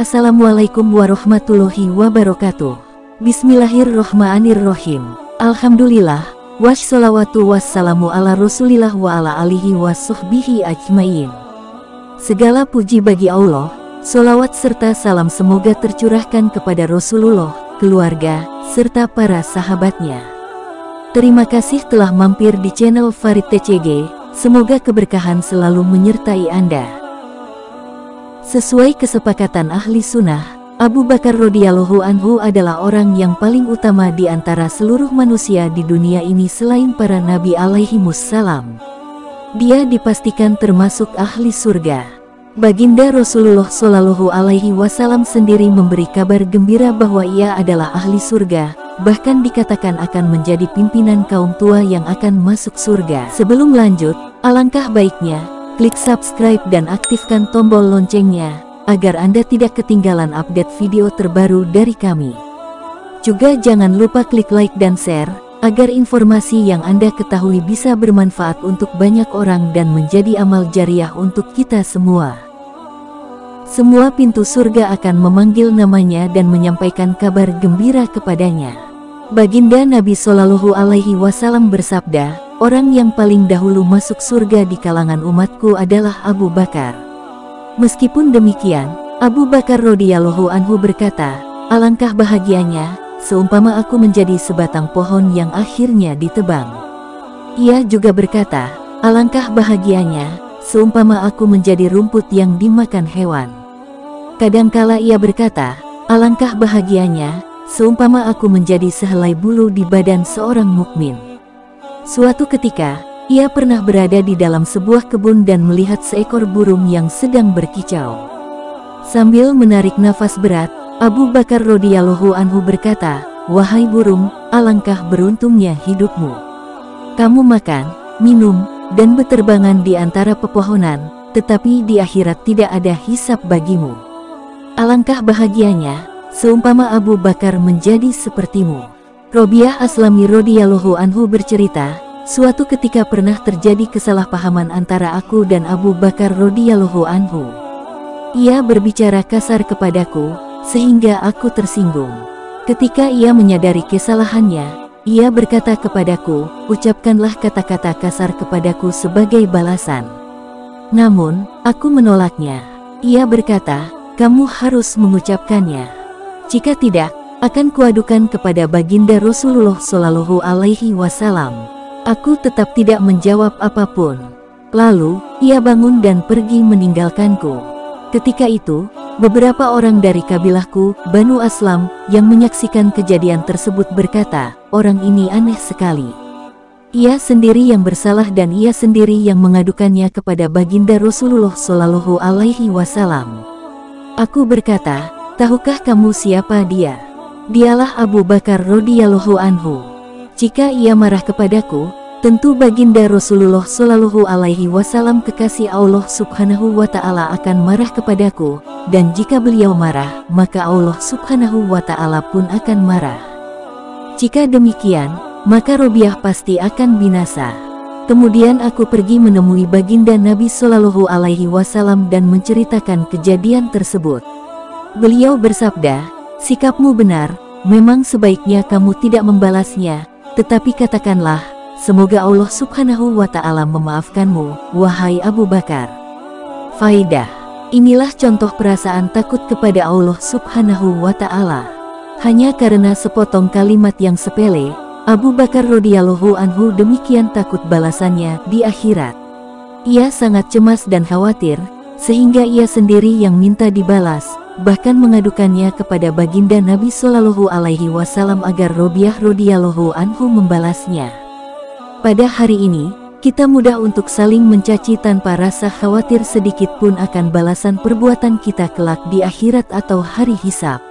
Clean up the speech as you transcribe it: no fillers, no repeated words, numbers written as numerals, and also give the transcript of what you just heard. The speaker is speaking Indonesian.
Assalamualaikum warahmatullahi wabarakatuh. Bismillahirrohmanirrohim. Alhamdulillah, wassalawatu wassalamu ala rasulillah wa ala alihi wassuhbihi ajmain. Segala puji bagi Allah, solawat serta salam semoga tercurahkan kepada Rasulullah, keluarga, serta para sahabatnya. Terima kasih telah mampir di channel Farid TCG, semoga keberkahan selalu menyertai Anda. Sesuai kesepakatan ahli sunnah, Abu Bakar radhiyallahu anhu adalah orang yang paling utama di antara seluruh manusia di dunia ini selain para nabi alaihimussalam. Dia dipastikan termasuk ahli surga. Baginda Rasulullah Shallallahu Alaihi Wasallam sendiri memberi kabar gembira bahwa ia adalah ahli surga, bahkan dikatakan akan menjadi pimpinan kaum tua yang akan masuk surga. Sebelum lanjut, alangkah baiknya klik subscribe dan aktifkan tombol loncengnya, agar Anda tidak ketinggalan update video terbaru dari kami. Juga jangan lupa klik like dan share, agar informasi yang Anda ketahui bisa bermanfaat untuk banyak orang dan menjadi amal jariah untuk kita semua. Semua pintu surga akan memanggil namanya dan menyampaikan kabar gembira kepadanya. Baginda Nabi Shallallahu Alaihi Wasallam bersabda, orang yang paling dahulu masuk surga di kalangan umatku adalah Abu Bakar. Meskipun demikian, Abu Bakar radhiyallahu anhu berkata, alangkah bahagianya, seumpama aku menjadi sebatang pohon yang akhirnya ditebang. Ia juga berkata, alangkah bahagianya, seumpama aku menjadi rumput yang dimakan hewan. Kadangkala ia berkata, alangkah bahagianya, seumpama aku menjadi sehelai bulu di badan seorang mukmin. Suatu ketika, ia pernah berada di dalam sebuah kebun dan melihat seekor burung yang sedang berkicau. Sambil menarik nafas berat, Abu Bakar radhiyallahu anhu berkata, wahai burung, alangkah beruntungnya hidupmu. Kamu makan, minum, dan beterbangan di antara pepohonan, tetapi di akhirat tidak ada hisab bagimu. Alangkah bahagianya, seumpama Abu Bakar menjadi sepertimu. Robiah Aslami radhiyallahu anhu bercerita, suatu ketika pernah terjadi kesalahpahaman antara aku dan Abu Bakar radhiyallahu anhu. Ia berbicara kasar kepadaku, sehingga aku tersinggung. Ketika ia menyadari kesalahannya, ia berkata kepadaku, ucapkanlah kata-kata kasar kepadaku sebagai balasan. Namun, aku menolaknya. Ia berkata, kamu harus mengucapkannya. Jika tidak, akan kuadukan kepada baginda Rasulullah Shallallahu Alaihi Wasallam. Aku tetap tidak menjawab apapun. Lalu, ia bangun dan pergi meninggalkanku. Ketika itu, beberapa orang dari kabilahku, Banu Aslam, yang menyaksikan kejadian tersebut berkata, orang ini aneh sekali. Ia sendiri yang bersalah dan ia sendiri yang mengadukannya kepada baginda Rasulullah Shallallahu Alaihi Wasallam. Aku berkata, tahukah kamu siapa dia? Dialah Abu Bakar radhiyallahu anhu. Jika ia marah kepadaku, tentu baginda Rasulullah Shallallahu Alaihi Wasallam kekasih Allah Subhanahu wa Ta'ala akan marah kepadaku, dan jika beliau marah, maka Allah Subhanahu wa Ta'ala pun akan marah. Jika demikian, maka Robiah pasti akan binasa. Kemudian aku pergi menemui baginda Nabi Shallallahu Alaihi Wasallam dan menceritakan kejadian tersebut. Beliau bersabda, sikapmu benar, memang sebaiknya kamu tidak membalasnya, tetapi katakanlah, semoga Allah Subhanahu wa Ta'ala memaafkanmu, wahai Abu Bakar. Faidah. Inilah contoh perasaan takut kepada Allah Subhanahu wa Ta'ala. Hanya karena sepotong kalimat yang sepele, Abu Bakar radhiyallahu anhu demikian takut balasannya di akhirat. Ia sangat cemas dan khawatir, sehingga ia sendiri yang minta dibalas, bahkan mengadukannya kepada baginda Nabi Shallallahu Alaihi Wasallam agar Robiah radhiyallahu anhu membalasnya. Pada hari ini, kita mudah untuk saling mencaci tanpa rasa khawatir sedikit pun akan balasan perbuatan kita kelak di akhirat atau hari hisab.